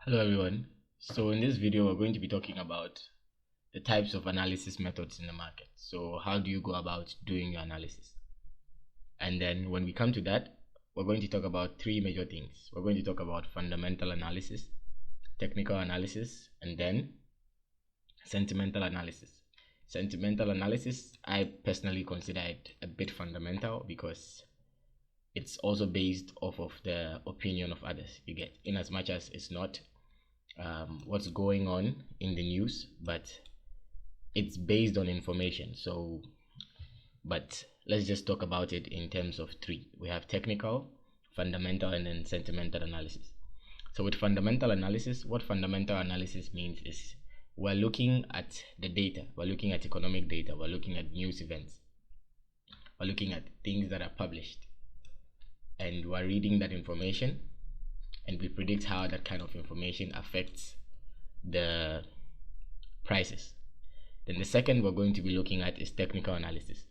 Hello everyone. So in this video we're going to be talking about the types of analysis methods in the market. So how do you go about doing your analysis? And then when we come to that, we're going to talk about three major things. We're going to talk about fundamental analysis, technical analysis, and then sentimental analysis. Sentimental analysis, I personally consider it a bit fundamental because it's also based off of the opinion of others, you get, in as much as it's not what's going on in the news, but it's based on information. So but let's just talk about it in terms of three. We have technical, fundamental, and then sentimental analysis. So with fundamental analysis, what fundamental analysis means is we're looking at the data, we're looking at economic data, we're looking at news events, we're looking at things that are published, and we're reading that information, and we predict how that kind of information affects the prices. Then the second we're going to be looking at is technical analysis.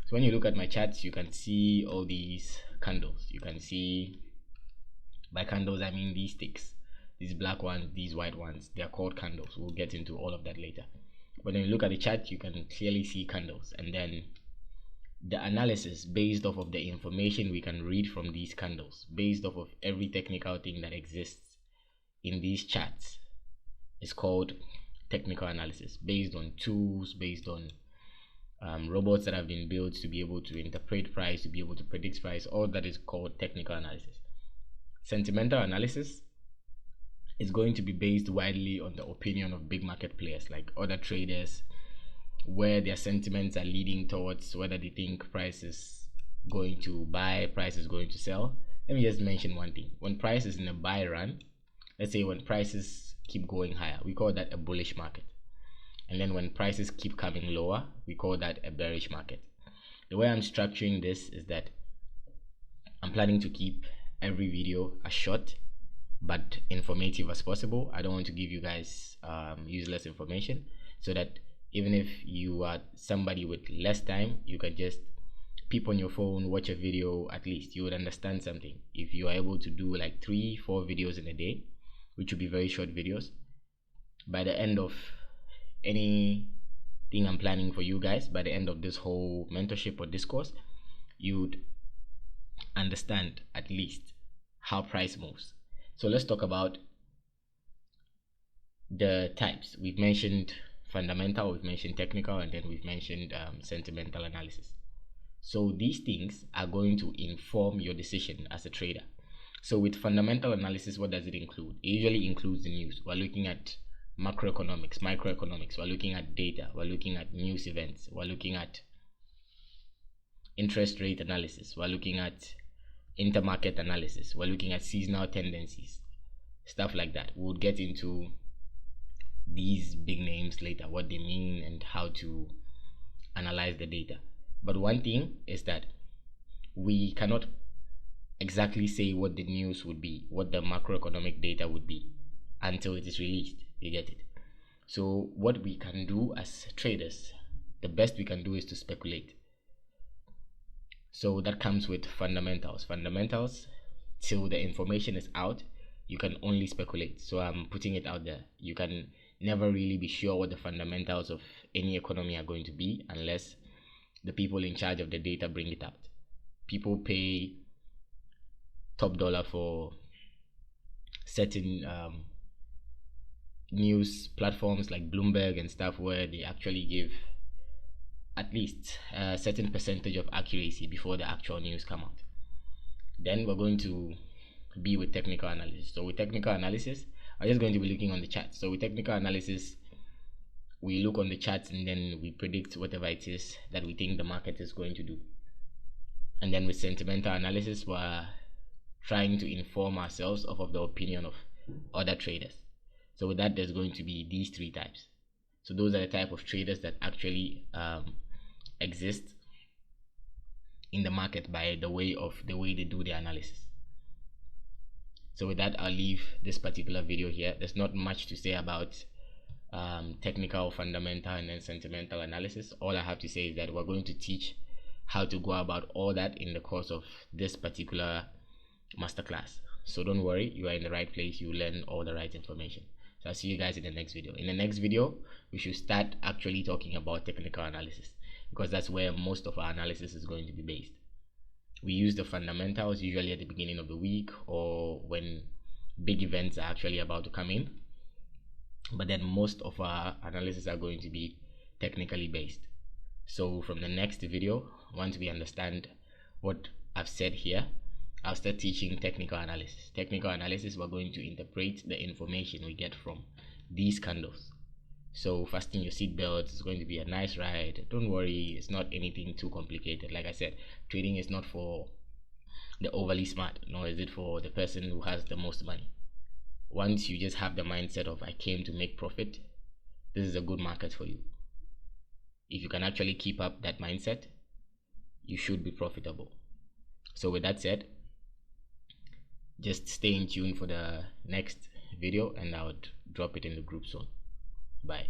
So when you look at my charts, you can see all these candles. You can see, by candles I mean these sticks, these black ones, these white ones. They are called candles. We'll get into all of that later. But when you look at the chart, you can clearly see candles, and then the analysis based off of the information we can read from these candles, based off of every technical thing that exists in these charts, is called technical analysis, based on tools, based on robots that have been built to be able to interpret price, to be able to predict price. All that is called technical analysis. Sentimental analysis is going to be based widely on the opinion of big market players like other traders, where their sentiments are leading towards whether they think price is going to buy, price is going to sell. Let me just mention one thing. When price is in a buy run, let's say when prices keep going higher, we call that a bullish market. And then when prices keep coming lower, we call that a bearish market. The way I'm structuring this is that I'm planning to keep every video as short but informative as possible. I don't want to give you guys useless information, so that even if you are somebody with less time, you can just peep on your phone, watch a video. At least you would understand something. If you are able to do like 3-4 videos in a day, which will be very short videos, by the end of anything I'm planning for you guys, by the end of this whole mentorship or discourse, you'd understand at least how price moves. So let's talk about the types. We've mentioned fundamental, we've mentioned technical, and then we've mentioned sentimental analysis. So these things are going to inform your decision as a trader. So with fundamental analysis, what does it include? It usually includes the news. We're looking at macroeconomics, microeconomics, we're looking at data, we're looking at news events, we're looking at interest rate analysis, we're looking at intermarket analysis, we're looking at seasonal tendencies, stuff like that. We'll get into these big names later, what they mean and how to analyze the data. But one thing is that we cannot exactly say what the news would be, what the macroeconomic data would be, until it is released. You get it? So what we can do as traders, the best we can do is to speculate. So that comes with fundamentals. Till the information is out, you can only speculate. So I'm putting it out there. You can never really be sure what the fundamentals of any economy are going to be unless the people in charge of the data bring it out. People pay top dollar for certain news platforms like Bloomberg and stuff, where they actually give at least a certain percentage of accuracy before the actual news come out. Then we're going to be with technical analysis. So with technical analysis, I'm just going to be looking on the charts. So with technical analysis, we look on the charts and then we predict whatever it is that we think the market is going to do. And then with sentimental analysis, we're trying to inform ourselves of the opinion of other traders. So with that, there's going to be these three types. So those are the type of traders that actually exist in the market by the way they do the analysis. So with that, I'll leave this particular video here. There's not much to say about technical, fundamental, and then sentimental analysis. All I have to say is that we're going to teach how to go about all that in the course of this particular masterclass. So don't worry, you are in the right place. You learn all the right information. So I'll see you guys in the next video. In the next video, we should start actually talking about technical analysis, because that's where most of our analysis is going to be based. We use the fundamentals usually at the beginning of the week or when big events are actually about to come in, but then most of our analysis are going to be technically based. So from the next video, once we understand what I've said here, I'll start teaching technical analysis. Technical analysis, we're going to interpret the information we get from these candles. So fasten your seatbelts. It's going to be a nice ride. Don't worry, it's not anything too complicated. Like I said, trading is not for the overly smart, nor is it for the person who has the most money. Once you just have the mindset of I came to make profit, this is a good market for you. If you can actually keep up that mindset, you should be profitable. So with that said, just stay in tune for the next video and I would drop it in the group soon. Bye.